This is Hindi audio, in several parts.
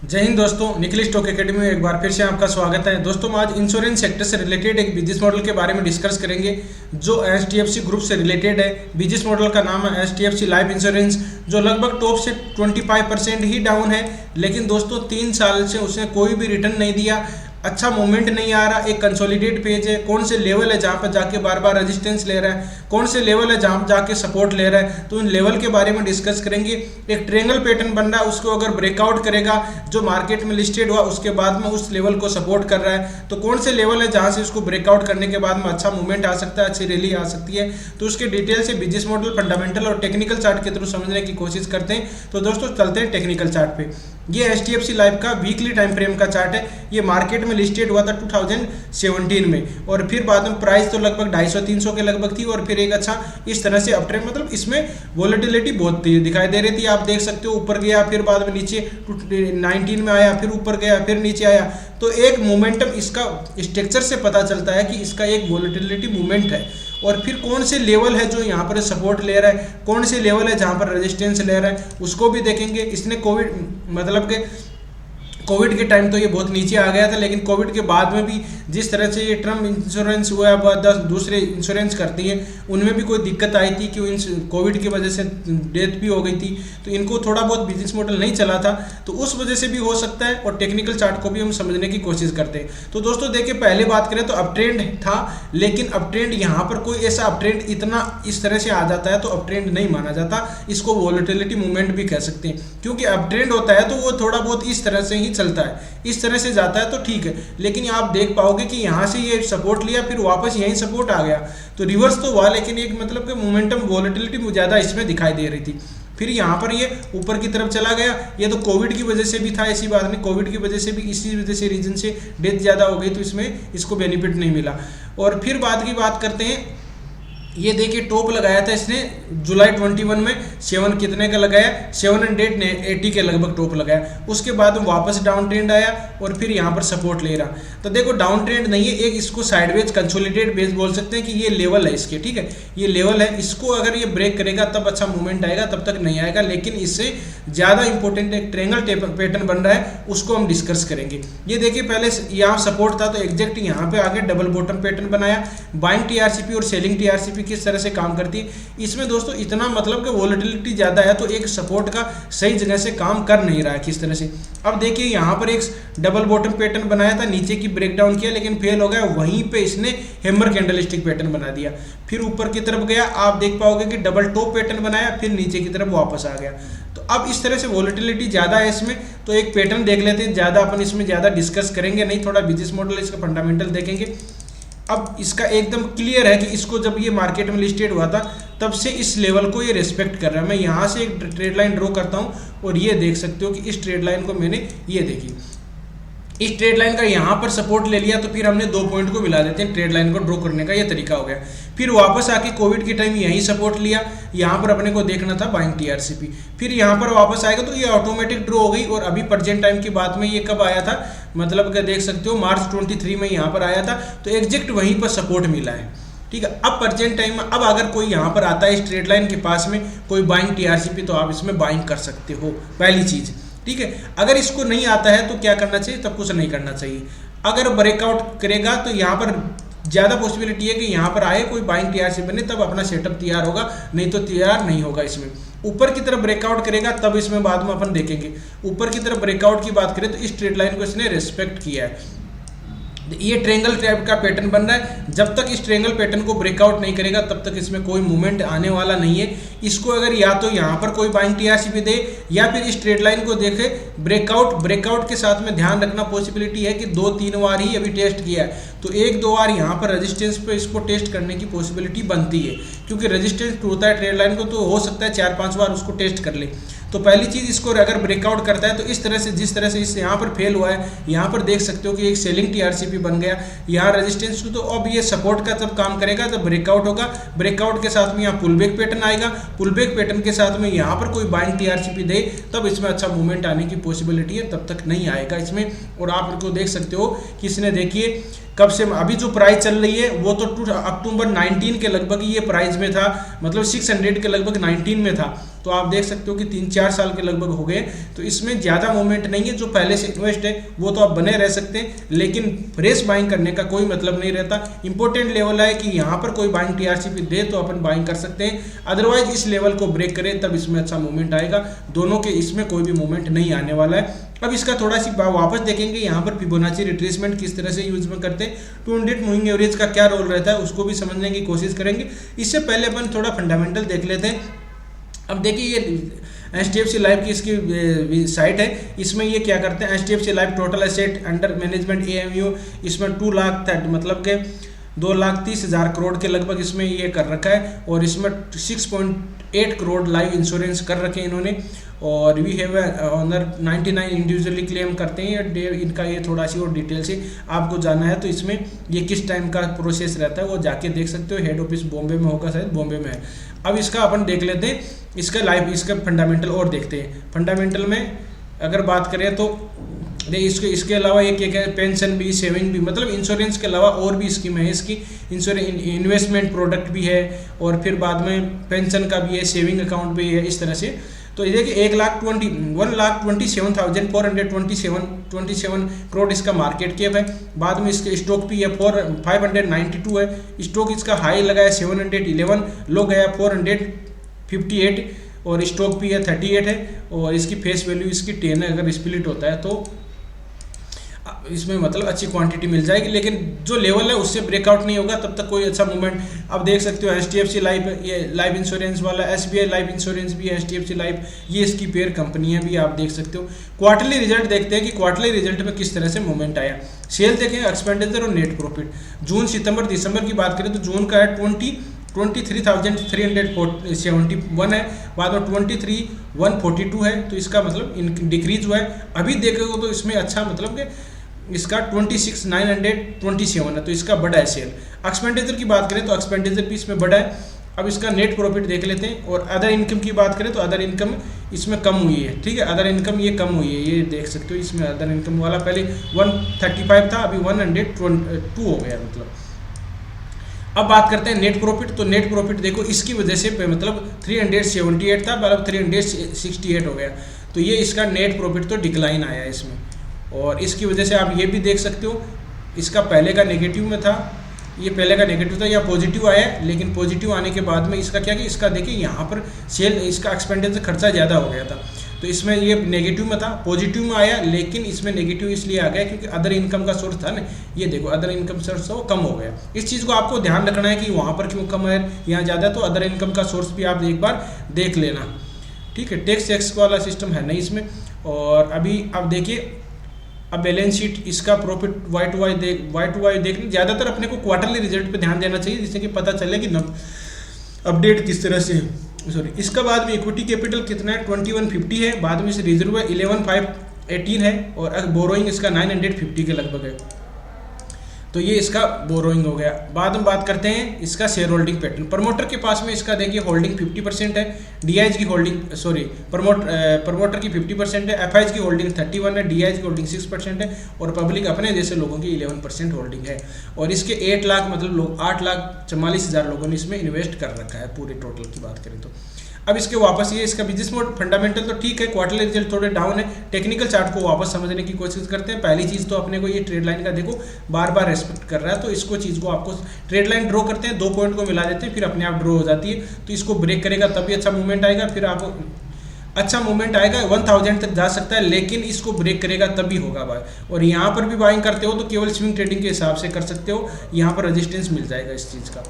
जय हिंद दोस्तों, निखिल स्टॉक एकेडमी में एक बार फिर से आपका स्वागत है। दोस्तों आज इंश्योरेंस सेक्टर से रिलेटेड एक बिजनेस मॉडल के बारे में डिस्कस करेंगे जो एचडीएफसी ग्रुप से रिलेटेड है। बिजनेस मॉडल का नाम है एचडीएफसी लाइफ इंश्योरेंस, जो लगभग टॉप से 25% ही डाउन है। लेकिन दोस्तों 3 साल से उसने कोई भी रिटर्न नहीं दिया, अच्छा मूवमेंट नहीं आ रहा। एक कंसोलिडेट पेज है, कौन से लेवल है जहाँ पर जाके बार बार रेजिस्टेंस ले रहा है, कौन से लेवल है जहाँ जाके सपोर्ट ले रहा है, तो इन लेवल के बारे में डिस्कस करेंगे। एक ट्रायंगल पैटर्न बन रहा है, उसको अगर ब्रेकआउट करेगा, जो मार्केट में लिस्टेड हुआ उसके बाद में उस लेवल को सपोर्ट कर रहा है, तो कौन से लेवल है जहाँ से उसको ब्रेकआउट करने के बाद में अच्छा मूवमेंट आ सकता है, अच्छी रैली आ सकती है। तो उसके डिटेल से बिजनेस मॉडल, फंडामेंटल और टेक्निकल चार्ट के थ्रू समझने की कोशिश करते हैं। तो दोस्तों चलते हैं टेक्निकल चार्ट पे। ये एचडीएफसी लाइफ का वीकली टाइम फ्रेम का चार्ट है। ये मार्केट में लिस्टेड हुआ था 2017 में, और फिर बाद में प्राइस तो लगभग 250-300 के लगभग थी, और फिर एक अच्छा इस तरह से अप ट्रेंड, मतलब इसमें वोलेटिलिटी बहुत दिखाई दे रही थी। आप देख सकते हो ऊपर गया, फिर बाद में नीचे 19 में आया, फिर ऊपर गया, फिर नीचे आया। तो एक मोमेंटम इसका स्ट्रक्चर से पता चलता है कि इसका एक वोलेटिलिटी मूवमेंट है। और फिर कौन से लेवल है जो यहाँ पर सपोर्ट ले रहा है, कौन से लेवल है जहाँ पर रेजिस्टेंस ले रहा है, उसको भी देखेंगे। इसने कोविड मतलब के कोविड के टाइम तो ये बहुत नीचे आ गया था, लेकिन कोविड के बाद में भी जिस तरह से ये टर्म इंश्योरेंस हुआ है, दूसरे इंश्योरेंस करती हैं, उनमें भी कोई दिक्कत आई थी कि कोविड की वजह से डेथ भी हो गई थी, तो इनको थोड़ा बहुत बिजनेस मॉडल नहीं चला था, तो उस वजह से भी हो सकता है। और टेक्निकल चार्ट को भी हम समझने की कोशिश करते हैं। तो दोस्तों देखिए, पहले बात करें तो अप ट्रेंड था, लेकिन अप ट्रेंड यहाँ पर कोई ऐसा अप ट्रेंड इतना इस तरह से आ जाता है तो अप ट्रेंड नहीं माना जाता, इसको वोलेटिलिटी मूवमेंट भी कह सकते हैं। क्योंकि अप ट्रेंड होता है तो वो थोड़ा बहुत इस तरह से ही चलता है, इस तरह से जाता है तो ठीक है। लेकिन आप देख पाओगे कि यहाँ से ये सपोर्ट लिया, फिर वापस यहीं सपोर्ट आ गया, तो रिवर्स तो हुआ, लेकिन एक मतलब कि मोमेंटम वोलेटिलिटी ज़्यादा इसमें दिखाई दे रही थी। फिर यहाँ पर ये ऊपर की तरफ चला गया। ये तो कोविड की वजह से भी था, ऐसी बात नहीं, कोविड की वजह से भी, इसी वजह से रीजन से डेथ ज़्यादा हो गई, तो इसमें इसको बेनिफिट नहीं मिला। और फिर बाद की बात करते हैं। ये देखिए टॉप लगाया था इसने जुलाई 21 में, 7 कितने का लगाया, 780 के लगभग टॉप लगाया। उसके बाद वापस डाउन ट्रेंड आया और फिर यहाँ पर सपोर्ट ले रहा। तो देखो डाउन ट्रेंड नहीं है, एक इसको साइडवेज कंसोलिडेट बेस बोल सकते हैं कि ये लेवल है इसके, ठीक है, ये लेवल है। इसको अगर ये ब्रेक करेगा तब अच्छा मूवमेंट आएगा, तब तक नहीं आएगा। लेकिन इससे ज़्यादा इंपॉर्टेंट एक ट्रायंगल पैटर्न बन रहा है, उसको हम डिस्कस करेंगे। ये देखिए पहले यहाँ सपोर्ट था, तो एग्जैक्ट यहाँ पे आगे डबल बॉटम पैटर्न बनाया। बाइंग टीआरसीपी और सेलिंग टीआरसीपी किस तरह से काम करती है इसमें दोस्तों, इतना मतलब कि वोलेटिलिटी ज़्यादा है, तो एक सपोर्ट का सही जगह से काम कर नहीं रहा है किस तरह से। अब देखिए यहाँ पर एक डबल बॉटम पैटर्न बनाया था, नीचे की ब्रेकडाउन किया लेकिन फेल हो गया, वहीं पे इसने हैमर कैंडलस्टिक पैटर्न बना दिया। फिर ऊपर की तरफ गया, आप देख पाओगे कि डबल टॉप पैटर्न बनाया, फिर नीचे की तरफ वापस आ गया। तो अब इस तरह से वोलेटिलिटी ज़्यादा है इसमें, तो एक पैटर्न देख लेते हैं। ज़्यादा अपन इसमें ज़्यादा डिस्कस करेंगे नहीं, थोड़ा बिजनेस मॉडल, इसका फंडामेंटल देखेंगे। अब इसका एकदम क्लियर है कि इसको जब ये मार्केट में लिस्टेड हुआ था तब से इस लेवल को ये रिस्पेक्ट कर रहा है। मैं यहाँ से एक ट्रेड लाइन ड्रॉ करता हूँ और ये देख सकते हो कि इस ट्रेड लाइन को मैंने, ये देखिए इस ट्रेड लाइन का यहाँ पर सपोर्ट ले लिया, तो फिर हमने 2 पॉइंट को मिला देते हैं। ट्रेड लाइन को ड्रॉ करने का ये तरीका हो गया। फिर वापस आके कोविड के टाइम यहीं सपोर्ट लिया, यहाँ पर अपने को देखना था बाइंग टीआरसीपी। फिर यहाँ पर वापस आएगा तो ये ऑटोमेटिक ड्रॉ हो गई। और अभी प्रेजेंट टाइम की बात में ये कब आया था, मतलब कि देख सकते हो मार्च 23 में यहाँ पर आया था, तो एग्जैक्ट वहीं पर सपोर्ट मिला है, ठीक है। अब प्रेजेंट टाइम में अब अगर कोई यहाँ पर आता है इस ट्रेड लाइन के पास में कोई बाइंग टीआरसीपी, तो आप इसमें बाइंग कर सकते हो, पहली चीज़, ठीक है। अगर इसको नहीं आता है तो क्या करना चाहिए, तब कुछ नहीं करना चाहिए। अगर ब्रेकआउट करेगा तो यहाँ पर ज़्यादा पॉसिबिलिटी है कि यहाँ पर आए कोई बाइंग टीआरसीपी बने, तब अपना सेटअप तैयार होगा, नहीं तो तैयार नहीं होगा। इसमें ऊपर की तरफ ब्रेकआउट करेगा तब इसमें बाद में अपन देखेंगे। ऊपर की तरफ ब्रेकआउट की बात करें तो इस ट्रेड लाइन को इसने रिस्पेक्ट किया है। ये ट्रायंगल टाइप का पैटर्न बन रहा है। जब तक इस ट्रायंगल पैटर्न को ब्रेकआउट नहीं करेगा तब तक इसमें कोई मूवमेंट आने वाला नहीं है। इसको अगर या तो यहाँ पर कोई बाइंग टीआरसीपी दे या फिर इस ट्रेड लाइन को देखे ब्रेकआउट के साथ में ध्यान रखना पॉसिबिलिटी है कि 2-3 बार ही अभी टेस्ट किया है, तो 1-2 बार यहाँ पर रेजिस्टेंस पे इसको टेस्ट करने की पॉसिबिलिटी बनती है। क्योंकि रेजिस्टेंस टूटता है ट्रेड लाइन को, तो हो सकता है 4-5 बार उसको टेस्ट कर ले। तो पहली चीज़, इसको अगर ब्रेकआउट करता है तो इस तरह से, जिस तरह से इस यहाँ पर फेल हुआ है, यहाँ पर देख सकते हो कि एक सेलिंग टीआरसीपी बन गया, यहाँ रेजिस्टेंस, तो अब ये सपोर्ट का जब काम करेगा तो ब्रेकआउट होगा। ब्रेकआउट के साथ में यहाँ पुलबैक पैटर्न आएगा, पुलबैक पैटर्न के साथ में यहाँ पर कोई बाइंग टीआरसीपी दे तब इसमें अच्छा मूवमेंट आने की पॉसिबिलिटी है, तब तक नहीं आएगा इसमें। और आप इनको देख सकते हो कि इसने देखिए कब से, अभी जो प्राइस चल रही है वो तो अक्टूबर 19 के लगभग ये प्राइस में था, मतलब 600 के लगभग 19 में था। तो आप देख सकते हो कि 3-4 साल के लगभग हो गए। तो इसमें ज़्यादा मूवमेंट नहीं है, जो पहले से इन्वेस्ट है वो तो आप बने रह सकते हैं, लेकिन फ्रेश बाइंग करने का कोई मतलब नहीं रहता। इंपॉर्टेंट लेवल है कि यहाँ पर कोई बाइंग टीआरसी पे दे तो अपन बाइंग कर सकते हैं, अदरवाइज इस लेवल को ब्रेक करें तब इसमें अच्छा मूवमेंट आएगा। दोनों के इसमें कोई भी मूवमेंट नहीं आने वाला है। अब इसका थोड़ा सी वापस देखेंगे यहाँ पर फिबोनाची रिट्रेसमेंट किस तरह से यूज में करते हैं, 200 मूविंग एवरेज का क्या रोल रहता है उसको भी समझने की कोशिश करेंगे। इससे पहले अपन थोड़ा फंडामेंटल देख लेते हैं। अब देखिए ये HDFC लाइफ की इसकी साइट है, इसमें ये क्या करते हैं, HDFC life total asset under management AMU इसमें 2 लाख मतलब के 2,30,000 करोड़ के लगभग इसमें ये कर रखा है, और इसमें 6.8 करोड़ लाइफ इंश्योरेंस कर रखे हैं इन्होंने। और we have honour 99 individually claim करते हैं। इनका ये थोड़ा सी और डिटेल से आपको जानना है तो इसमें ये किस टाइम का प्रोसेस रहता है वो जाके देख सकते हो। हेड ऑफिस बॉम्बे में होगा, शायद बॉम्बे में है। अब इसका अपन देख लेते हैं, इसका लाइफ इसका फंडामेंटल और देखते हैं। फंडामेंटल में अगर बात करें तो इसके अलावा ये क्या है, पेंशन भी, सेविंग भी, मतलब इंश्योरेंस के अलावा और भी स्कीम है इसकी। इंश्योरेंस इन्वेस्टमेंट प्रोडक्ट भी है, और फिर बाद में पेंशन का भी है, सेविंग अकाउंट भी है, इस तरह से। तो ये देखिए 1,27,427 करोड़ इसका मार्केट कैप है। बाद में इसके स्टॉक भी है 592 है। स्टॉक इसका हाई लगा है 711, लो गया 458, और स्टॉक भी है 38 है, और इसकी फेस वैल्यू इसकी 10 है। अगर स्प्लिट होता है तो इसमें मतलब अच्छी क्वांटिटी मिल जाएगी, लेकिन जो लेवल है उससे ब्रेकआउट नहीं होगा तब तक कोई अच्छा मूवमेंट। अब देख सकते हो HDFC लाइफ, ये लाइफ इंश्योरेंस वाला, SBI लाइफ इंश्योरेंस भी है, HDFC लाइफ, ये इसकी पेयर कंपनियां भी आप देख सकते हो। क्वार्टरली रिजल्ट देखते हैं कि क्वार्टरली रिजल्ट में किस तरह से मूवमेंट आया। सेल देखें, एक्सपेंडिचर और नेट प्रॉफिट। जून, सितंबर, दिसंबर की बात करें तो जून का है 23,371 है, बाद में 23,142 है, तो इसका मतलब डिक्रीज हुआ है। अभी देखोगे तो इसमें अच्छा मतलब कि इसका 26,927 है, तो इसका बड़ा है सेल। एक्सपेंडिचर की बात करें तो एक्सपेंडिचर भी इसमें बड़ा है। अब इसका नेट प्रॉफिट देख लेते हैं। और अदर इनकम की बात करें तो अदर इनकम इसमें कम हुई है, ठीक है, अदर इनकम ये कम हुई है, ये देख सकते हो। इसमें अदर इनकम वाला पहले 135 था, अभी 102 हो गया मतलब। अब बात करते हैं नेट प्रॉफिट। तो नेट प्रॉफिट देखो इसकी वजह से मतलब 378 था, मतलब 368 हो गया, तो ये इसका नेट प्रॉफिट तो डिक्लाइन आया है इसमें। और इसकी वजह से आप ये भी देख सकते हो, इसका पहले का नेगेटिव में था, ये पहले का नेगेटिव था, या पॉजिटिव आया, लेकिन पॉजिटिव आने के बाद में इसका क्या कि इसका देखिए यहाँ पर सेल, इसका एक्सपेंडिचर खर्चा ज़्यादा हो गया था, तो इसमें ये नेगेटिव में था, पॉजिटिव में आया, लेकिन इसमें नेगेटिव इसलिए आ गया क्योंकि अदर इनकम का सोर्स था ना, ये देखो अदर इनकम सोर्स वो कम हो गया। इस चीज़ को आपको ध्यान रखना है कि वहाँ पर क्यों कम है, यहाँ ज़्यादा, तो अदर इनकम का सोर्स भी आप एक बार देख लेना, ठीक है। टैक्स एक्स वाला सिस्टम है नहीं इसमें। और अभी आप देखिए, अब बैलेंस शीट, इसका प्रॉफिट वाई टू वाई देखने, ज़्यादातर अपने को क्वार्टरली रिजल्ट पे ध्यान देना चाहिए, जिससे कि पता चले कि अपडेट किस तरह से, सॉरी। इसका बाद में इक्विटी कैपिटल कितना है, 2150 है, बाद में इसे रिजर्व है 11,518 है, और बोरोइंग इसका 950 के लगभग है, तो ये इसका बोरोइंग हो गया। बाद में बात करते हैं इसका शेयर होल्डिंग पैटर्न। प्रमोटर के पास में इसका देखिए होल्डिंग 50% है, डीआईज की होल्डिंग, सॉरी प्रमोटर की 50% है, एफआईज की होल्डिंग 31 है, डीआईज की होल्डिंग 6% है, और पब्लिक अपने जैसे लोगों की 11% होल्डिंग है। और इसके 8 लाख मतलब लोग 8,44,000 लोगों ने इसमें इन्वेस्ट कर रखा है पूरे टोटल की बात करें तो। अब इसके वापस ये इसका बिजनेस मोड फंडामेंटल तो ठीक है, क्वार्टरली रिजल्ट थोड़े डाउन है। टेक्निकल चार्ट को वापस समझने की कोशिश करते हैं। पहली चीज़ तो अपने को ये ट्रेड लाइन का देखो बार बार रेस्पेक्ट कर रहा है, तो इसको चीज़ को आपको ट्रेड लाइन ड्रॉ करते हैं, 2 पॉइंट को मिला देते हैं, फिर अपने आप ड्रॉ हो जाती है, तो इसको ब्रेक करेगा तभी अच्छा मूवमेंट आएगा, फिर आप अच्छा मूवमेंट आएगा, 1000 तक जा सकता है, लेकिन इसको ब्रेक करेगा तभी होगा भाई। और यहाँ पर भी बाइंग करते हो तो केवल स्विंग ट्रेडिंग के हिसाब से कर सकते हो, यहाँ पर रेजिस्टेंस मिल जाएगा इस चीज़ का,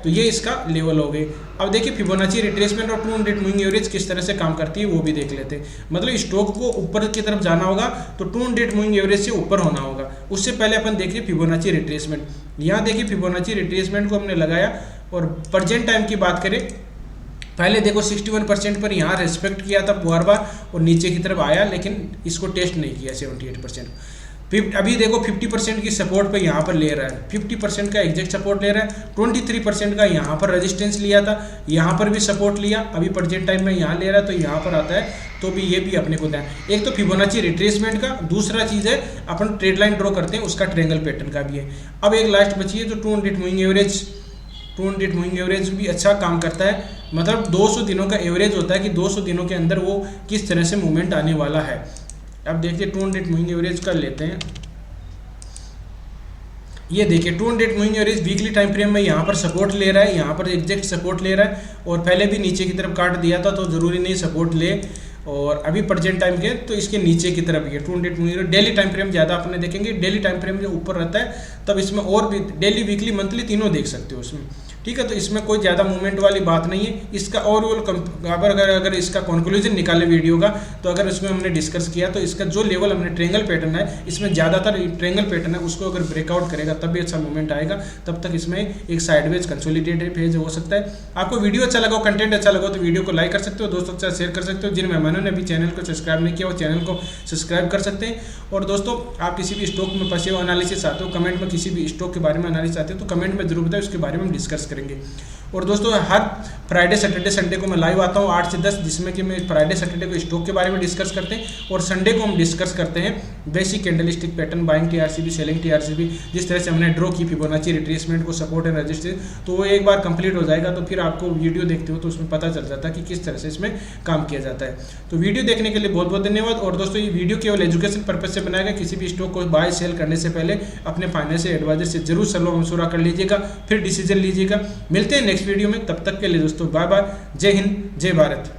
तो ये इसका लेवल हो गए। अब देखिए फिबोनाची रिट्रेसमेंट और 200 मूविंग एवरेज किस तरह से काम करती है वो भी देख लेते हैं। मतलब स्टॉक को ऊपर की तरफ जाना होगा तो 200 मूविंग एवरेज से ऊपर होना होगा। उससे पहले अपन देखिए फिबोनाची रिट्रेसमेंट। यहाँ देखिए फिबोनाची रिट्रेसमेंट को हमने लगाया, और प्रेजेंट टाइम की बात करें, पहले देखो 61% पर यहाँ रेस्पेक्ट किया था बार बार और नीचे की तरफ आया, लेकिन इसको टेस्ट नहीं किया 78%। अभी देखो 50% की सपोर्ट पे यहाँ पर ले रहा है, 50% का एग्जैक्ट सपोर्ट ले रहा है, 23% का यहाँ पर रेजिस्टेंस लिया था, यहाँ पर भी सपोर्ट लिया, अभी प्रेजेंट टाइम में यहाँ ले रहा है, तो यहाँ पर आता है, तो भी ये भी अपने को ध्यान। एक तो फिबोनाची रिट्रेसमेंट का, दूसरा चीज़ है अपन ट्रेड लाइन ड्रॉ करते हैं उसका ट्रायंगल पैटर्न का भी है। अब एक लास्ट बची है जो 200 मूविंग एवरेज 200 मूविंग एवरेज भी अच्छा काम करता है, मतलब 200 दिनों का एवरेज होता है कि 200 दिनों के अंदर वो किस तरह से मूवमेंट आने वाला है। अब देखिए 200 मूविंग एवरेज कर लेते हैं। ये देखिए 200 moving average weekly time frame में यहाँ पर सपोर्ट ले रहा है, यहाँ पर एग्जैक्ट सपोर्ट ले रहा है, और पहले भी नीचे की तरफ काट दिया था, तो ज़रूरी नहीं सपोर्ट ले, और अभी प्रेजेंट टाइम के तो इसके नीचे की तरफ ये 200 मूविंग डेली टाइम फ्रेम ज़्यादा अपने देखेंगे। डेली टाइम फ्रेम जो ऊपर रहता है तब इसमें और भी डेली वीकली मंथली तीनों देख सकते हो इसमें, ठीक है। तो इसमें कोई ज़्यादा मूवमेंट वाली बात नहीं है। इसका ओवरऑल अगर इसका कंक्लूजन निकाले वीडियो का, तो अगर इसमें हमने डिस्कस किया तो इसका जो लेवल हमने ट्रेंगल पैटर्न है, इसमें ज़्यादातर ट्रेंगल पैटर्न है, उसको अगर ब्रेकआउट करेगा तब भी अच्छा मूवमेंट आएगा। तब तक इसमें एक साइडवेज कंसोलिडेटेड फेज हो सकता है। आपको वीडियो अच्छा लगा, कंटेंट अच्छा लगा तो वीडियो को लाइक कर सकते हो, दोस्तों के साथ शेयर कर सकते हो। जिन मेहमानों ने अभी चैनल को सब्सक्राइब नहीं किया वो चैनल को सब्सक्राइब कर सकते हैं। और दोस्तों आप किसी भी स्टॉक में फंसे हो एनालिसिस चाहते हो, कमेंट में किसी भी स्टॉक के बारे में एनालिसिस चाहते हो तो कमेंट में जरूर बताएं, उसके बारे में हम डिस्कस करेंगे। और दोस्तों हर फ्राइडे सैटरडे संडे को मैं लाइव आता हूँ 8 से 10, जिसमें कि मैं फ्राइडे सैटरडे को स्टॉक के बारे में डिस्कस करते हैं, और संडे को हम डिस्कस करते हैं basic candlestick pattern, buying TRCB, selling TRCB, जिस तरह से हमने ड्रॉ की फिबोनाची रिट्रेसमेंट को, सपोर्ट एंड रेजिस्टेंस, तो वो एक बार कंप्लीट हो जाएगा तो फिर आपको वीडियो देखते हो तो उसमें पता चल जाता है कि किस तरह से इसमें काम किया जाता है। तो वीडियो देखने के लिए बहुत बहुत धन्यवाद। और दोस्तों ये वीडियो केवल एजुकेशन पर्पज से बनाया गया, किसी भी स्टॉक को बाय सेल करने से पहले अपने फाइनेंशियल एडवाइजर से जरूर सलाह मशवरा कर लीजिएगा, फिर डिसीजन लीजिएगा। मिलते हैं नेक्स्ट वीडियो में, तब तक के लिए दोस्तों बाय बाय, जय हिंद, जय भारत।